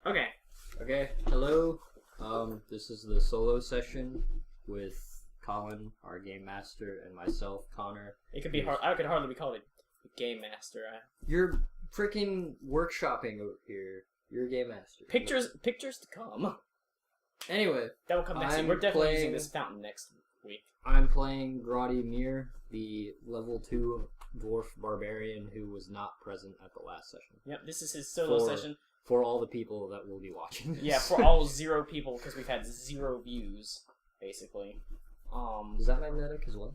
Okay. Okay, hello. This is the solo session with Colin, our game master, and myself, Connor. It could be hard. I could hardly be called a game master. You're freaking workshopping over here. You're a game master. Pictures to come. Anyway, That will come next week. We're definitely using this fountain next week. I'm playing Grotti Mir, the level 2 dwarf barbarian who was not present at the last session. Yep, this is his solo session. For all the people that will be watching this. Yeah, for all 0 people, because we've had 0 views, basically. Is that magnetic as well?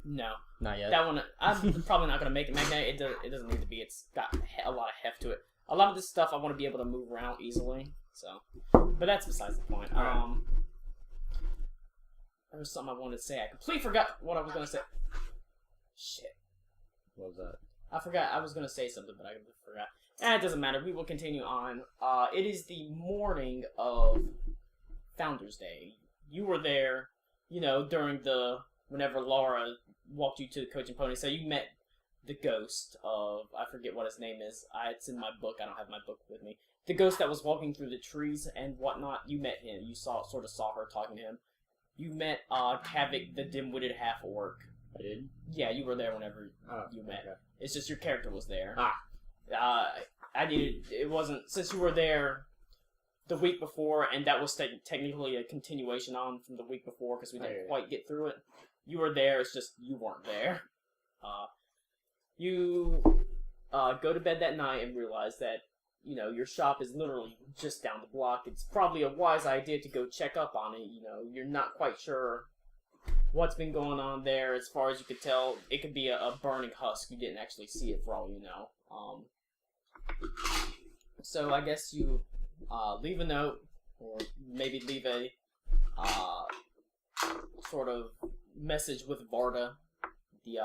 No. Not yet. That one, I'm probably not going to make it magnetic. It doesn't need to be. It's got a lot of heft to it. A lot of this stuff I want to be able to move around easily, so. But that's besides the point. Right. There was something I wanted to say. I completely forgot what I was going to say. Shit. What was that? I forgot. I was going to say something, but I forgot. It doesn't matter. We will continue on. It is the morning of Founders Day. You were there, during whenever Laura walked you to the Coach and Pony. So you met the ghost of, I forget what his name is. It's in my book. I don't have my book with me. The ghost that was walking through the trees and whatnot. You met him. You sort of saw her talking to him. You met Havoc, the dim-witted half-orc. I did? Yeah, you were there whenever you met. Okay. It's just your character was there. It wasn't, since you were there the week before, and that was technically a continuation on from the week before, because we didn't quite get through it. You were there, it's just you weren't there. You go to bed that night and realize that, your shop is literally just down the block. It's probably a wise idea to go check up on it, You're not quite sure what's been going on there. As far as you could tell, it could be a burning husk. You didn't actually see it for all you know. So I guess you leave a note, or maybe leave a sort of message with Varda, the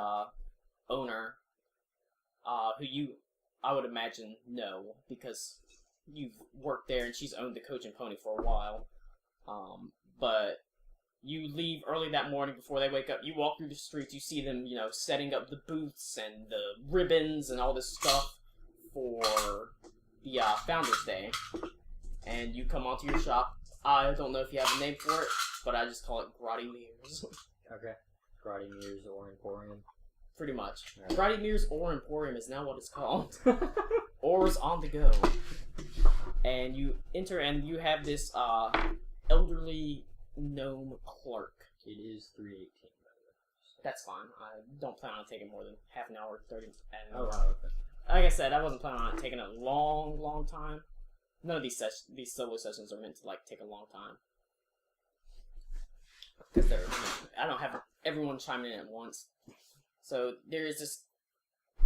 owner, who you, I would imagine, know, because you've worked there and she's owned the Coach and Pony for a while. But you leave early that morning before they wake up. You walk through the streets, you see them, setting up the booths and the ribbons and all this stuff for the Founders Day. And you come onto your shop. I don't know if you have a name for it, but I just call it Grotti Mir's. Okay. Grotti Mir's or Emporium. Pretty much. Right. Grotti Mir's or Emporium is now what it's called. Or's on the go. And you enter and you have this elderly gnome clerk. It is 3:18, by the way. That's fine. I don't plan on taking more than half an hour, 30 minutes. Oh, wow, okay. Like I said, I wasn't planning on it taking a long, long time. None of these solo sessions are meant to take a long time, because I don't have everyone chiming in at once. So there is this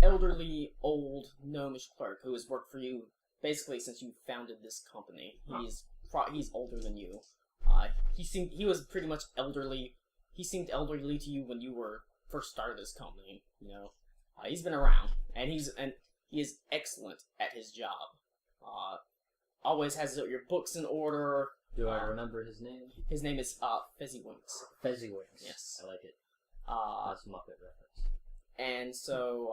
elderly, old, gnomish clerk who has worked for you basically since you founded this company. He's older than you. He was pretty much elderly. He seemed elderly to you when you were first started this company. He's been around, and he is excellent at his job. Always has your books in order. Do I remember his name? His name is Fezzywinks. Fezzywinks. Yes. I like it. That's a Muppet reference. And so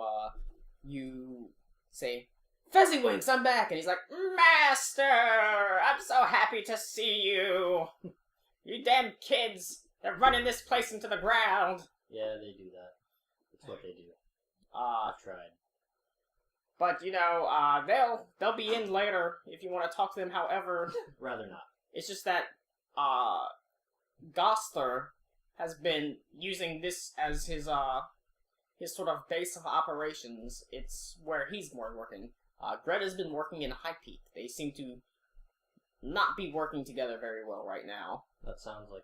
you say, Fezzywinks, I'm back! And he's like, Master! I'm so happy to see you! You damn kids! They're running this place into the ground! Yeah, they do that. That's what they do. I've tried. But, they'll be in later if you want to talk to them, however. Rather not. It's just that, Gostler has been using this as his sort of base of operations. It's where he's more working. Greta's been working in High Peak. They seem to not be working together very well right now. That sounds like...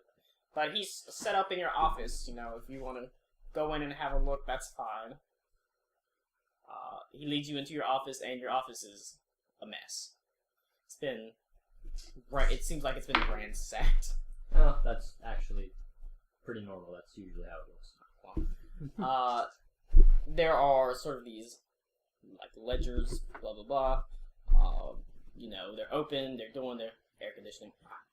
But he's set up in your office, if you want to go in and have a look, that's fine. He leads you into your office, and your office is a mess. It seems like it's been ransacked. Oh, that's actually pretty normal. That's usually how it goes. There are sort of these, ledgers, blah, blah, blah. They're open, they're doing their air conditioning.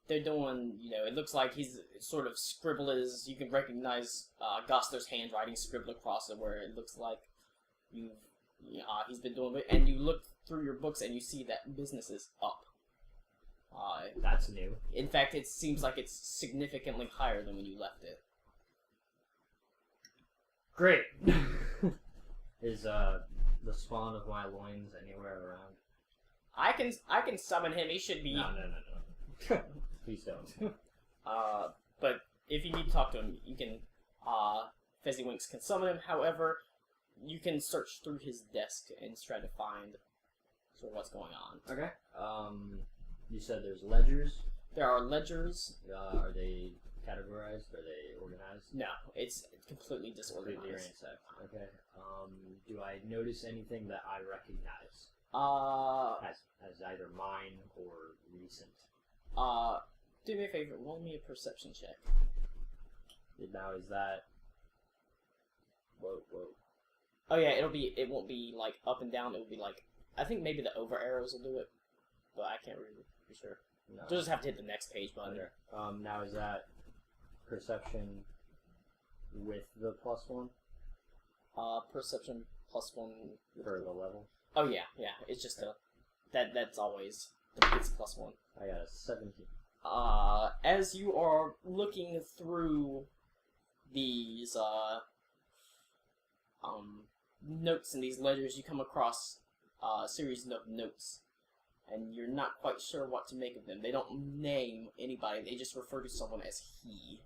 They're doing, it looks like he's sort of scribbles. You can recognize Gostler's handwriting scribbled across it, where it looks like he's been doing it. And you look through your books and you see that business is up. way. That's new. In fact, it seems like it's significantly higher than when you left it. Great. Is the spawn of my loins anywhere around? I can summon him. He should be. No. Please don't. But if you need to talk to him, you can. Fezzywinks can summon him. However, you can search through his desk and try to find sort of what's going on. Okay. You said there's ledgers. There are ledgers. Are they categorized? Are they organized? No, it's completely disorganized. Completely ransacked. Okay. Do I notice anything that I recognize? As either mine or recent? Do me a favor. Roll me a perception check. Now is that? Whoa. Oh yeah, it won't be like up and down. It will be like, I think maybe the over arrows will do it, but I can't really be sure. No. You'll just have to hit the next page button. Okay. Now is that perception with the +1? Perception +1 For the level? Oh yeah. It's just that's always it's +1. I got a 17. As you are looking through these notes in these ledgers, you come across a series of notes, and you're not quite sure what to make of them. They don't name anybody; they just refer to someone as he.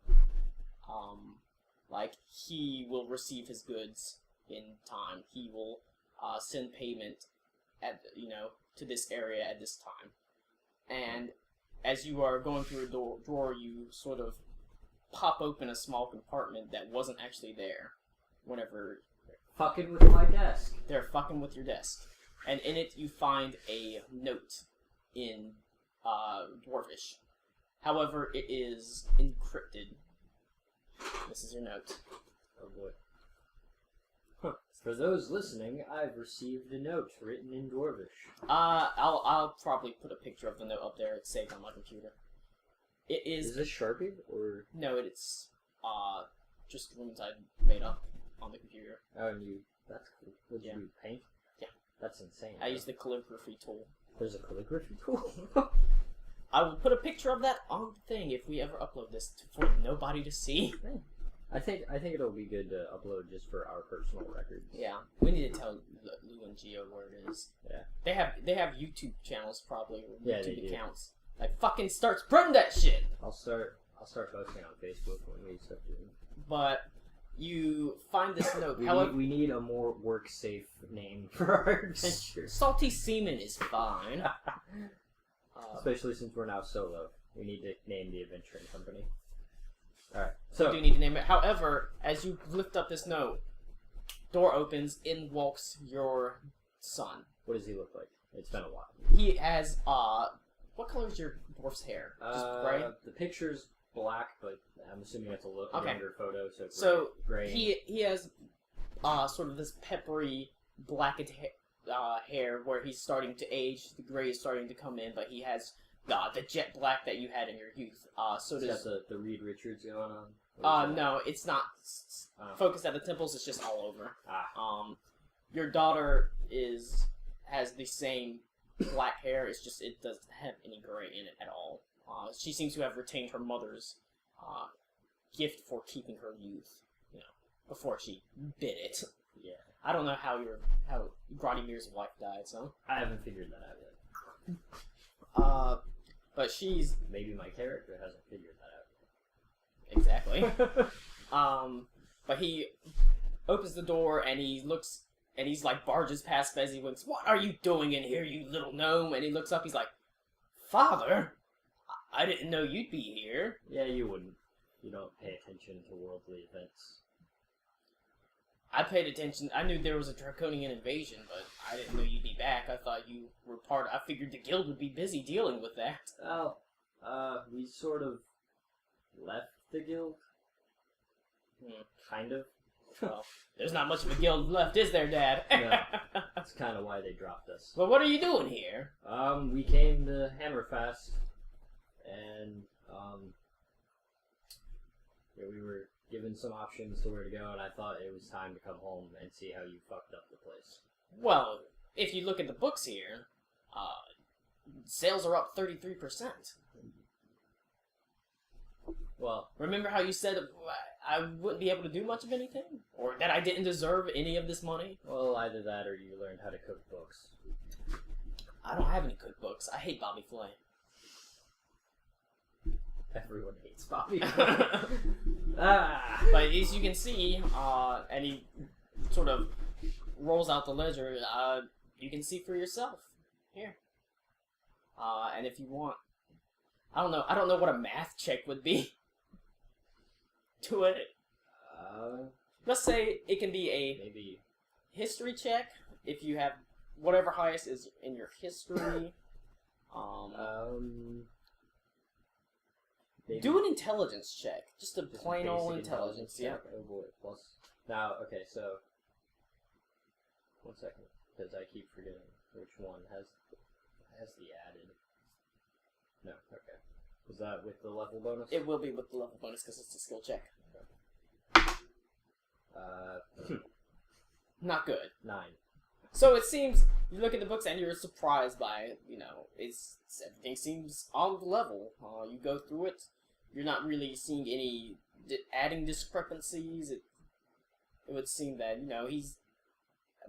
Like he will receive his goods in time. He will send payment at to this area at this time. And as you are going through a drawer, you sort of pop open a small compartment that wasn't actually there. Whenever fucking with my desk. They're fucking with your desk. And in it you find a note in Dwarvish. However, it is encrypted. This is your note. Oh boy. Huh. For those listening, I've received a note written in Dwarvish. I'll probably put a picture of the note up there. It's saved on my computer. It is. Is this Sharpie or? No, it's just runes I made up on the computer. Oh, and that's cool. Would you paint? Yeah. That's insane. I use the calligraphy tool. There's a calligraphy tool? I will put a picture of that on the thing if we ever upload this for nobody to see. I think it'll be good to upload just for our personal records. Yeah, we need to tell Lou and Geo where it is. Yeah, they have YouTube channels probably, or yeah, YouTube accounts. Like fucking start spreading that shit. I'll start posting on Facebook when we start doing. But you find this note. We need a more work safe name for our adventure. Salty Seaman is fine. Especially since we're now solo. We need to name the adventuring company. Alright, so... You do need to name it. However, as you lift up this note, door opens, in walks your son. What does he look like? It's been a while. He has, what color is your dwarf's hair? Just gray? The picture's black, but I'm assuming it's a little younger photo, so gray. He has, sort of this peppery, blackened hair where he's starting to age. The gray is starting to come in, but he has the jet black that you had in your youth. So does the Reed Richards going on? No, it's not focused at the temples. It's just all over. Your daughter has the same black hair. It's just it doesn't have any gray in it at all. She seems to have retained her mother's gift for keeping her youth. Before she bit it. Yeah. I don't know how Grotti Mir's wife died, so I haven't figured that out yet. But she's maybe my character hasn't figured that out. Exactly. But he opens the door and he looks and he's like barges past Fezzywinks. What are you doing in here, you little gnome? And he looks up. He's like, Father, I didn't know you'd be here. Yeah, you wouldn't. You don't pay attention to worldly events. I paid attention. I knew there was a draconian invasion, but I didn't know you'd be back. I thought you were I figured the guild would be busy dealing with that. Well, we sort of left the guild. Kind of. Well, there's not much of a guild left, is there, Dad? No. That's kind of why they dropped us. But what are you doing here? We came to Hammerfast, and, we were given some options to where to go, and I thought it was time to come home and see how you fucked up the place. Well, if you look at the books here, sales are up 33%. Well, remember how you said I wouldn't be able to do much of anything? Or that I didn't deserve any of this money? Well, either that or you learned how to cook books. I don't have any cookbooks. I hate Bobby Flay. Everyone hates Bobby. But as you can see, and he sort of rolls out the ledger, you can see for yourself. Here. And if you want, I don't know what a math check would be to it. Let's say it can be a maybe history check if you have whatever highest is in your history. Maybe do an intelligence check, just a plain old intelligence. Yeah. Oh boy, plus. Now, okay, so 1 second, because I keep forgetting which one has the added. No, okay. Was that with the level bonus? It will be with the level bonus because it's a skill check. Not good. 9. So it seems you look at the books and you're surprised by it. You know, everything seems on the level. You go through it, you're not really seeing any adding discrepancies. It would seem that he's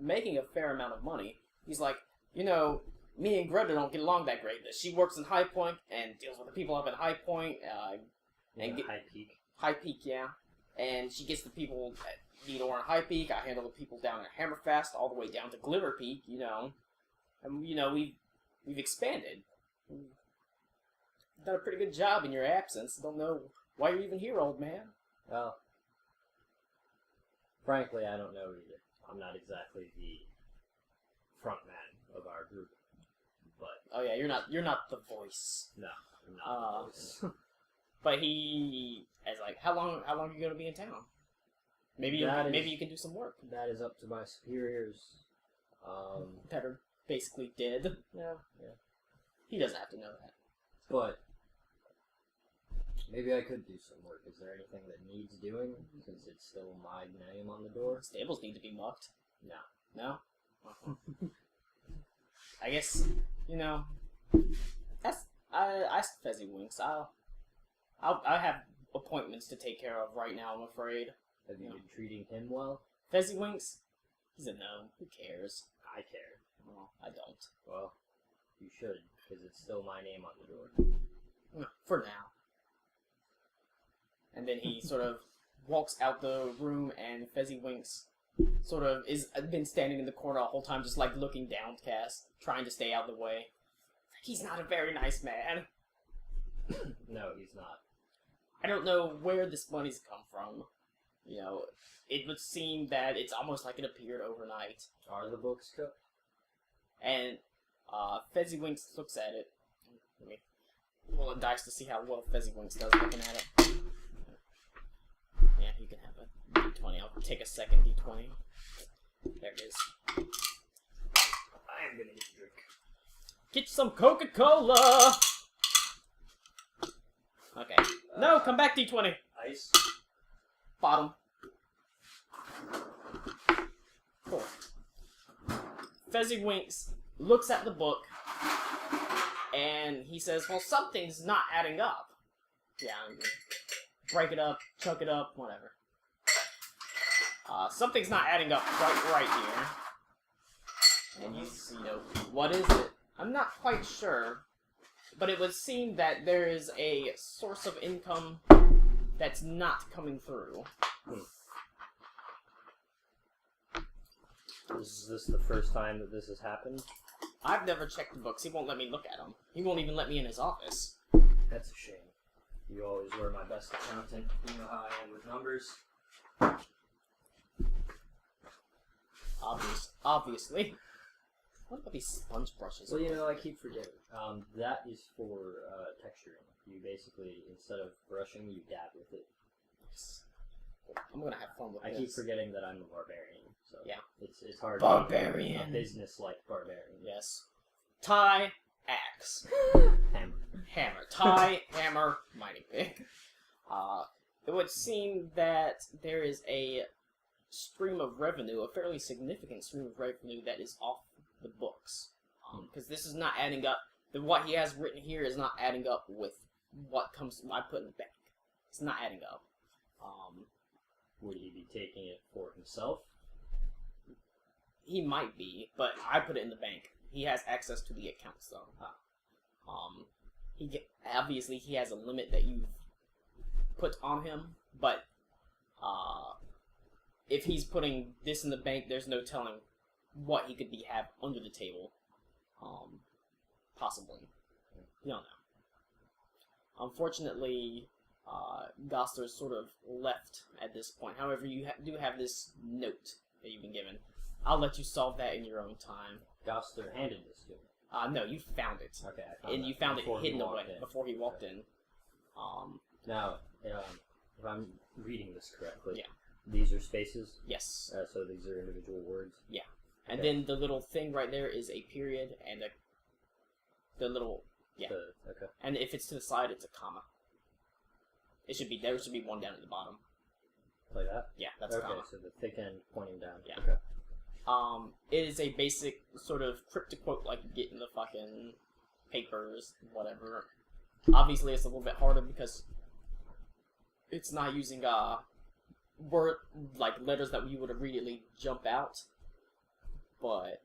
making a fair amount of money. He's like, me and Greta don't get along that great. She works in High Point and deals with the people up at High Point. High Peak. High Peak, yeah. And she gets the people that need her in High Peak. I handle the people down at Hammerfast all the way down to Glitter Peak, And, we've expanded. We've done a pretty good job in your absence. Don't know why you're even here, old man. Well, frankly, I don't know either. I'm not exactly the front man of our group. But oh yeah, you're not the voice. No, I'm not the voice. But he is like, how long are you gonna be in town? Maybe you can do some work. That is up to my superiors. That are basically dead. Yeah. He doesn't have to know that. But maybe I could do some work. Is there anything that needs doing? Since it's still my name on the door. Stables need to be mucked. No. No. I guess that's I Fezzy Winks. I have appointments to take care of right now, I'm afraid. Have you been treating him well? Fezzy Winks? He's a gnome. Who cares? I care. Well, I don't. Well, you should, because it's still my name on the door. For now. And then he sort of walks out the room, and Fezzy Winks sort of been standing in the corner the whole time, just like looking downcast, trying to stay out of the way. He's not a very nice man. No, he's not. I don't know where this money's come from. It would seem that it's almost like it appeared overnight. Are the books cooked? And Fezzy Winks looks at it. Let me roll a dice to see how well Fezzy Winks does looking at it. Yeah, you can have a D20. I'll take a second D20. There it is. I am gonna get a drink. Get some Coca-Cola! Okay. No, come back, D20. Ice. Bottom. Cool. Fezzy Winks looks at the book, and he says, well, something's not adding up. Yeah, break it up, chunk it up, whatever. Something's not adding up quite right here. And what is it? I'm not quite sure, but it would seem that there is a source of income that's not coming through. Is this the first time that this has happened? I've never checked the books. He won't let me look at them. He won't even let me in his office. That's a shame. You always were my best accountant. You know how I am with numbers. Obviously. What about these sponge brushes? Well, I keep forgetting. That is for texturing. You basically, instead of brushing, you dab with it. Yes. I'm gonna have fun with this. I keep forgetting that I'm a barbarian. So yeah. It's hard barbarian. to be a business-like barbarian. Yes. Tie, axe. Hammer. Tie, hammer, mighty pick. It would seem that there is a stream of revenue, a fairly significant stream of revenue that is off the books. Because this is not adding up. what he has written here is not adding up with what I put in the bank. It's not adding up. Would he be taking it for himself? He might be, but I put it in the bank. He has access to the accounts, though. Obviously he has a limit that you've put on him, but if he's putting this in the bank, there's no telling what he could have under the table. Possibly. You don't know. Unfortunately, Goster's sort of left at this point. However, you do have this note that you've been given. I'll let you solve that in your own time. Goster handed this to me. No, you found it. Okay, I found And you found it hidden away in. before he walked in. Now, if I'm reading this correctly, yeah. These are spaces? Yes. So these are individual words? Yeah. And Okay. then the little thing right there is a period and the little, yeah. Okay. And if it's to the side, it's a comma. There should be one down at the bottom. Like that? Yeah, that's a okay, comma. so the thick end pointing down. Yeah. Okay. It is a basic sort of cryptic quote like you get in the fucking papers, whatever. Obviously, it's a little bit harder because it's not using word like letters that you would immediately jump out. But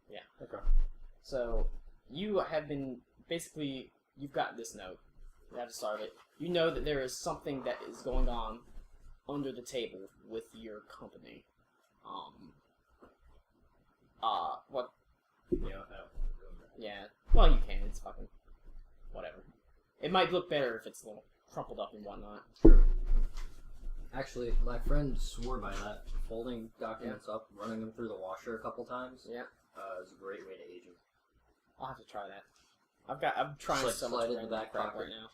yeah. Okay. So you have been basically you've got this note. You have to start it. You know that there is something that is going on under the table with your company. What? Yeah, I don't remember. Yeah. Well, you can. It's fucking whatever. It might look better if it's a little crumpled up and whatnot. True. Actually, my friend swore by that. Folding documents up, running them through the washer a couple times. Yeah. Is a great way to age them. I'll have to try that. I'm trying Like so much slide in the random back crap pocket. right now.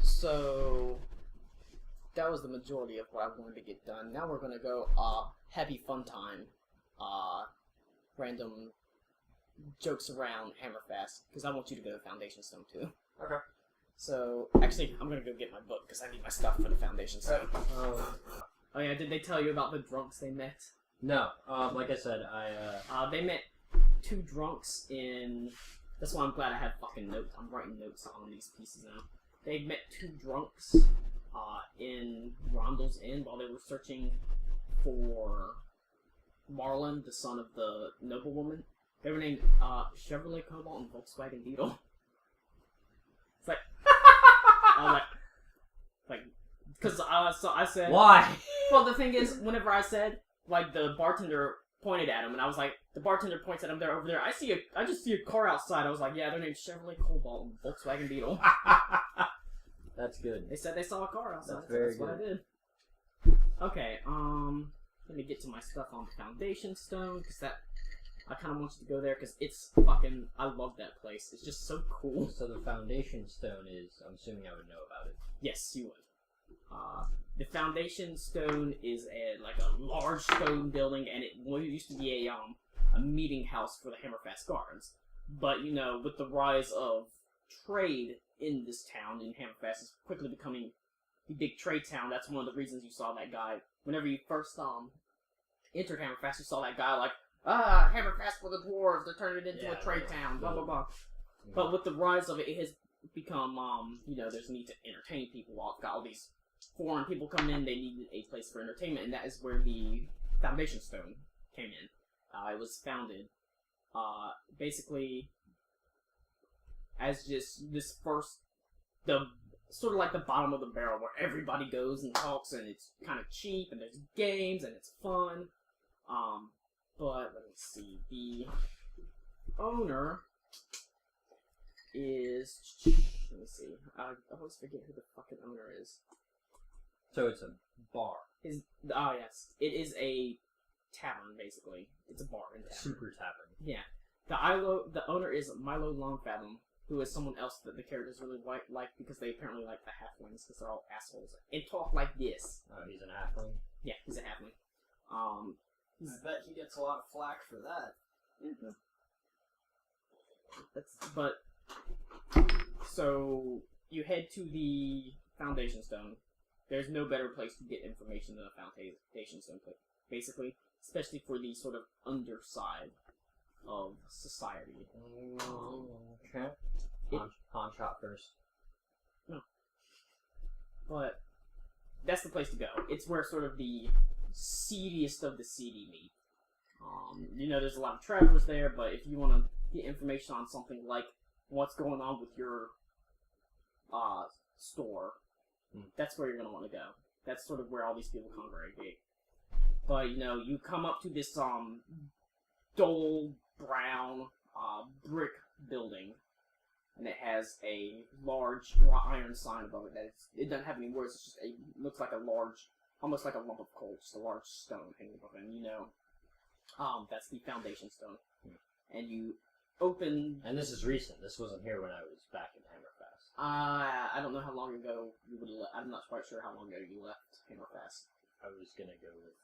So that was the majority of what I wanted to get done. Now we're gonna go happy fun time. Random jokes around Hammerfast because I want you to go to Foundation Stone too. Okay. So actually, I'm gonna go get my book because I need my stuff for the Foundation Stone. Oh yeah, did they tell you about the drunks they met? No. Like I said, They met two drunks in. That's why I'm glad I have fucking notes. I'm writing notes on these pieces now. They met two drunks in Rondel's Inn while they were searching for Marlon, the son of the noblewoman. They were named Chevrolet Cobalt and Volkswagen Beetle. It's like, because I said Why? Well, the thing is, whenever I said like the bartender pointed at him, and I was like, the bartender points at him. They're over there. I just see a car outside. I was like, yeah, they're named Chevrolet Cobalt and Volkswagen Beetle. That's good. They said they saw a car outside. That's so very that's what I good. did. Okay, let me get to my stuff on the Foundation Stone, because I kind of want you to go there, because it's fucking, I love that place. It's just so cool. So the foundation stone is, I'm assuming I would know about it. Yes, you would. The Foundation Stone is like a large stone building, and it used to be a meeting house for the Hammerfast guards. But, you know, with the rise of trade in this town, in Hammerfast is quickly becoming the big trade town. That's one of the reasons you saw that guy. Whenever you first entered Hammerfast, you saw that guy like, Hammerfast for the dwarves, they're turning it into a trade town, blah, blah, blah. Yeah. But with the rise of it, it has become, you know, there's a need to entertain people. Got all these foreign people coming in, they needed a place for entertainment, and that is where the Foundation Stone came in. It was founded, basically, as just this sort of like the bottom of the barrel where everybody goes and talks, and it's kind of cheap, and there's games, and it's fun. But let me see. The owner is. Let me see. I always forget who the fucking owner is. So it's a bar. Yes, it is a tavern basically. It's a bar in town. Super tavern. Yeah. The owner is Milo Longfathom, who is someone else that the characters really like because they apparently like the halflings because they're all assholes and talk like this. Oh, he's an halfling? Yeah, he's a halfling. I bet he gets a lot of flack for that. So you head to the Foundation Stone. There's no better place to get information than a Foundation Stone, basically, especially for the sort of underside of society. Okay. Pawn shop first. But that's the place to go. It's where sort of the seediest of the seedy meet. There's a lot of travelers there, but if you want to get information on something like what's going on with your store, that's where you're going to want to go. That's sort of where all these people congregate. But, you come up to this dull brown brick building, and it has a large iron sign above it. It doesn't have any words. It's just looks like almost like a lump of coal, just a large stone hanging above it. And that's the foundation stone. And you open. And this is recent. This wasn't here when I was back in Hammerfast. I don't know how long ago you would. I'm not quite sure how long ago you left Hammerfast. I was gonna go with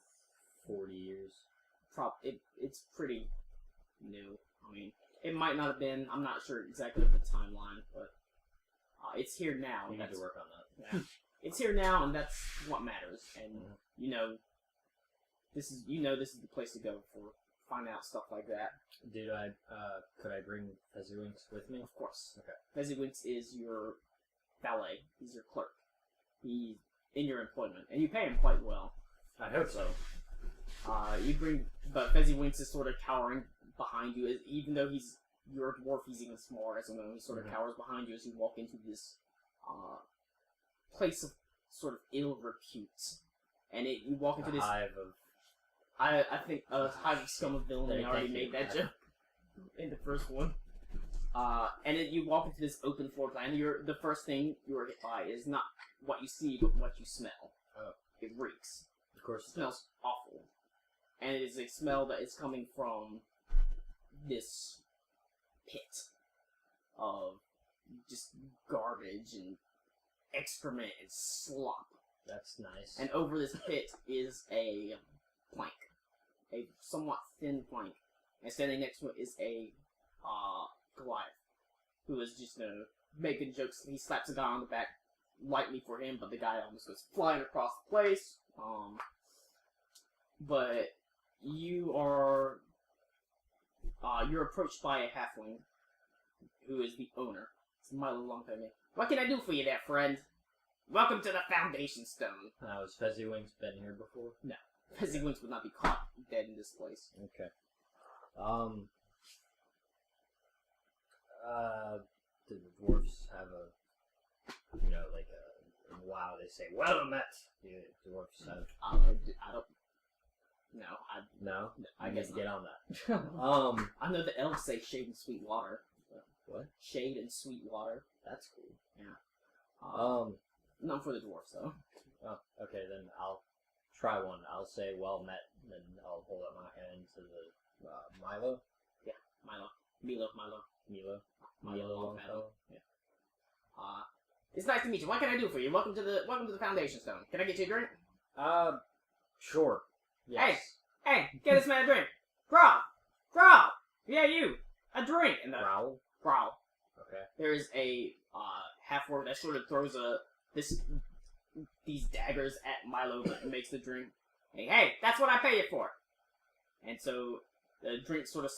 40 years. It's pretty new. I mean, it might not have been. I'm not sure exactly of the timeline, but it's here now. We need to work on that. Yeah, it's here now, and that's what matters. And this is the place to go for find out stuff like that. Could I bring Fezziwinks with me? Of course. Okay. Fezziwinks is your valet. He's your clerk. He's in your employment, and you pay him quite well. I hope so. But Fezziwinks is sort of cowering behind you, even though you're a dwarf. He's even smaller, as he sort of cowers behind you as you walk into this place of sort of ill repute, and you walk into this hive of. I think a hive of scum of villainy already made that joke in the first one. And then you walk into this open floor plan. The first thing you're hit by is not what you see, but what you smell. Oh. It reeks. Of course, It smells awful. And it is a smell that is coming from this pit of just garbage and excrement and slop. That's nice. And over this pit is a plank. A somewhat thin plank. And standing next to it is a Goliath, who is just making jokes. He slaps a guy on the back lightly for him, but the guy almost goes flying across the place. But you're approached by a halfling, who is the owner. It's Milo Longtime. What can I do for you there, friend? Welcome to the Foundation Stone. Has Fezziwinks been here before? No. Fezziwinks would not be caught dead in this place. Okay. Did the dwarves have wow, they say, well met. The dwarves have... I don't... No? I guess get on that. I know the elves say shade and sweet water. What? Shade and sweet water. That's cool. Yeah. Not for the dwarves, though. Oh, okay, then I'll try one. I'll say well met, then I'll hold up my hand to the Milo. Yeah, Milo. Longfellow. Yeah. It's nice to meet you. What can I do for you? Welcome to the Foundation Stone. Can I get you a drink? Sure. Yes. Hey, get this man a drink. Growl. Yeah, you. A drink. And Growl. Okay. There is a half-orc that sort of throws these daggers at Milo that makes the drink. Hey, that's what I pay you for. And so the drink sort of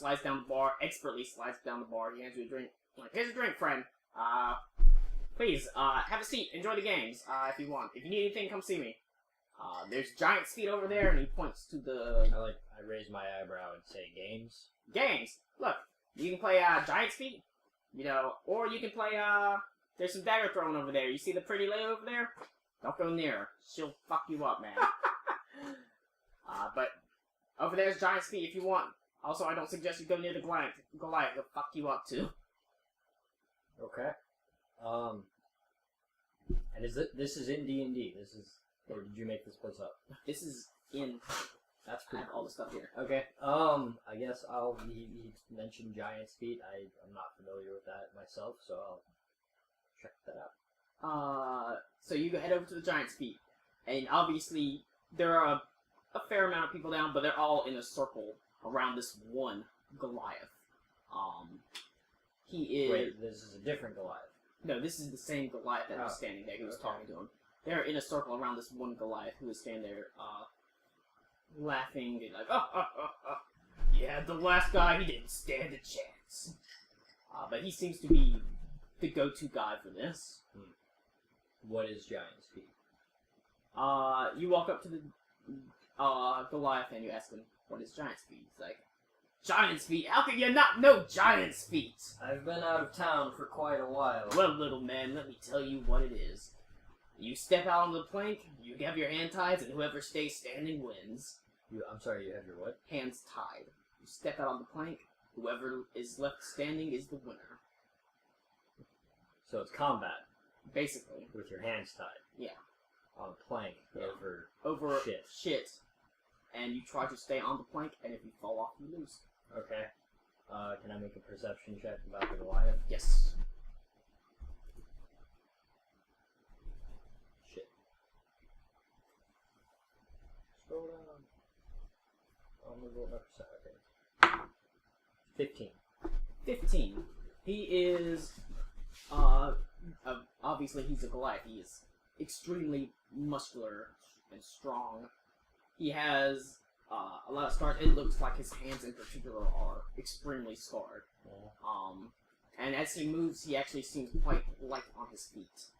expertly slides down the bar. He hands you a drink. Like, here's a drink, friend. Please, have a seat. Enjoy the games, if you want. If you need anything, come see me. There's Giant's feet over there, and he points to the... I raise my eyebrow and say, games? Games! Look, you can play, Giant's feet, or you can play, there's some dagger throwing over there. You see the pretty lady over there? Don't go near her. She'll fuck you up, man. But over there's Giant's feet if you want. Also, I don't suggest you go near the Goliath. He'll fuck you up, too. Okay. And this is in D&D? Or did you make this place up? This is in... That's pretty all the stuff here. Okay. I guess he mentioned Giant's feet. I'm not familiar with that myself, so I'll check that out. So you head over to the Giant's feet. And obviously, there are a fair amount of people down, but they're all in a circle around this one Goliath. He is... Wait, this is a different Goliath. No, this is the same Goliath that was standing there. He was talking to him. They're in a circle around this one Goliath who is standing there, laughing, and like, Yeah, the last guy, he didn't stand a chance. But he seems to be the go-to guy for this. What is Giant's feet? You walk up to the Goliath and you ask him, what is Giant's feet? He's like, Giant's feet? How can you not know Giant's feet? I've been out of town for quite a while. Well, little man, let me tell you what it is. You step out on the plank, you have your hand tied, and whoever stays standing wins. I'm sorry, you have your what? Hands tied. You step out on the plank, whoever is left standing is the winner. So it's combat. Basically. With your hands tied. Yeah. On a plank over shit. And you try to stay on the plank, and if you fall off, you lose. Okay. Can I make a perception check about the Goliath? Yes. Shit. Scroll down. I'm gonna roll my percent. Okay. 15. 15. He is, obviously he's a Goliath. He is extremely muscular and strong. He has a lot of scars. It looks like his hands in particular are extremely scarred. Yeah. And as he moves, he actually seems quite light on his feet.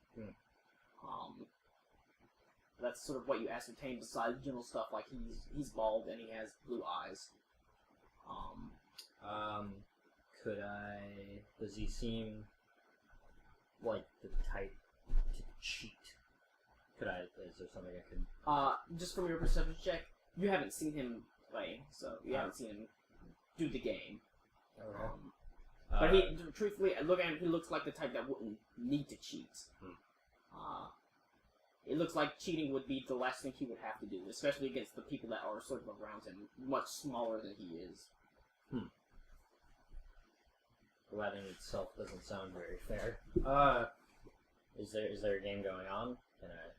That's sort of what you ascertain besides general stuff like he's bald and he has blue eyes. Does he seem like the type to cheat? Is there something I could... Just from your perception check, you haven't seen him play, so you haven't seen him do the game. Okay. But he, truthfully, look at him, he looks like the type that wouldn't need to cheat. It looks like cheating would be the last thing he would have to do, especially against the people that are sort of around him, much smaller than he is. The wedding itself doesn't sound very fair. Is there a game going on?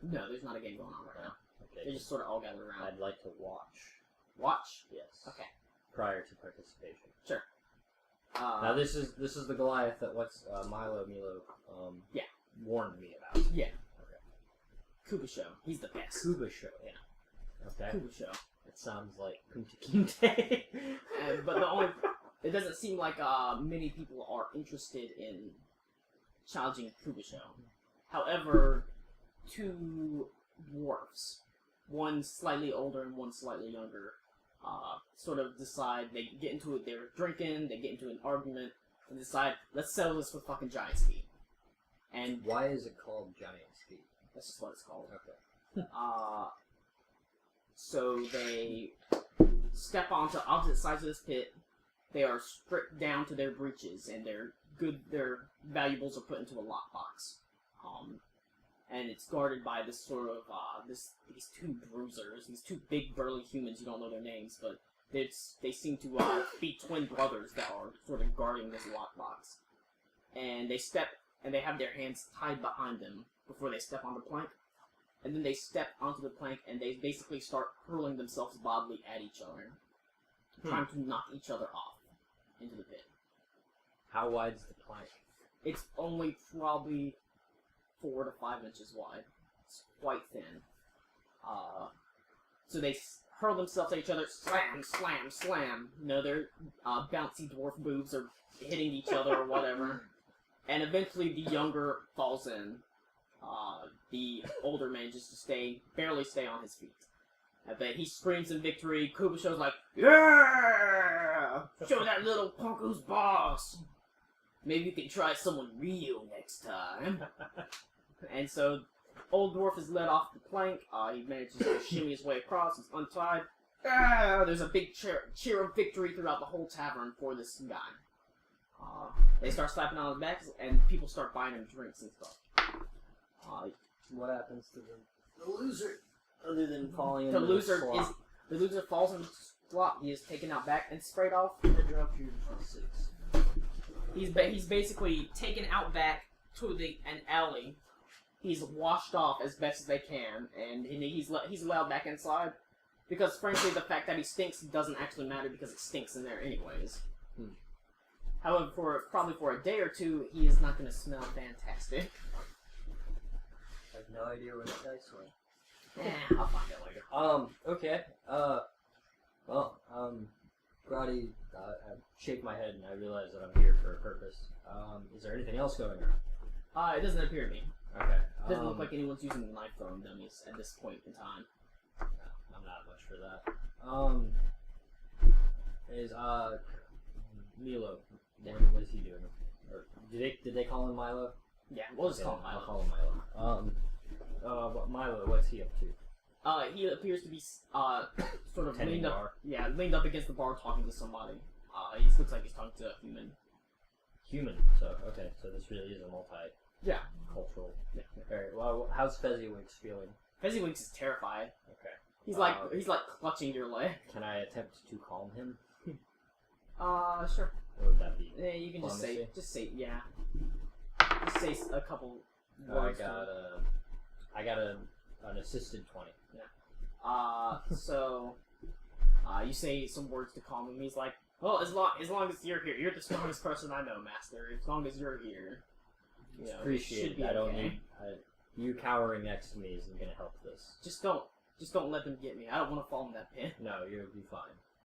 No, there's not a game going on right now. Okay. They just sort of all gather around. I'd like to watch. Watch? Yes. Okay. Prior to participation. Sure. Now this is the Goliath that Milo warned me about. Yeah. Okay. Kubasho. He's the best. Kubasho. Yeah. Okay. Kubasho. It sounds like Kunta Kinte. But it doesn't seem like many people are interested in challenging Kubasho. However, two dwarfs, one slightly older and one slightly younger, sort of decide, they get into it, they're drinking, they get into an argument, and decide, let's settle this with fucking Giant's Feet. And why is it called Giant's Feet? That's just what it's called. Okay. So they step onto opposite sides of this pit. They are stripped down to their breeches, and their valuables are put into a lockbox. And it's guarded by this sort of, these two bruisers, these two big burly humans, you don't know their names, but they seem to be twin brothers that are sort of guarding this lockbox. And they have their hands tied behind them before they step on the plank. And then they step onto the plank and they basically start hurling themselves bodily at each other, trying to knock each other off into the pit. How wide's the plank? It's only probably 4 to 5 inches wide. It's quite thin. So they hurl themselves at each other, slam, slam, slam. You know, their bouncy dwarf boobs are hitting each other or whatever. And eventually the younger falls in. The older manages to barely stay on his feet. But he screams in victory. Kubasho's like, yeah! Show that little punk who's boss! Maybe you can try someone real next time. And so, old dwarf is led off the plank. He manages to shimmy his way across. He's untied. There's a big cheer of victory throughout the whole tavern for this guy. They start slapping on his back, and people start buying him drinks and stuff. What happens to the loser? Other than falling The into loser the slop? the loser falls in the slop. He is taken out back and sprayed off. I dropped your D6. He's basically taken out back to an alley. He's washed off as best as they can, and he's allowed back inside. Because frankly, the fact that he stinks doesn't actually matter because it stinks in there anyways. However, probably for a day or two, he is not going to smell fantastic. I have no idea where the dice went. I'll find out later. Okay. Grotti, I shake my head and I realize that I'm here for a purpose. Is there anything else going on? It doesn't appear to me. Okay. It doesn't look like anyone's using knife throwing dummies at this point in time. I'm not much for that. Is Milo? What is he doing? Or did they call him Milo? Yeah, we'll just call him I'll Milo. call him Milo. Milo, what's he up to? He appears to be sort of Tending leaned up. bar. Yeah, leaned up against the bar talking to somebody. He looks like he's talking to a human. Human. So okay, so this really is a Yeah. multicultural. Yeah. Alright, well, how's Fezziwig's feeling? Fezzywinks is terrified. Okay. He's like clutching your leg. Can I attempt to calm him? Sure. Or would that be? Yeah, you can just Diplomacy? say, yeah. Just say a couple I words. got an assisted 20. So, you say some words to calm him. He's like, well, as long as you're here, you're the strongest person I know, Master. As long as you're here, you know, Appreciate should it. be I don't okay. need you cowering next to me isn't gonna help this. Just don't let them get me. I don't want to fall in that pit. No, you'll be fine.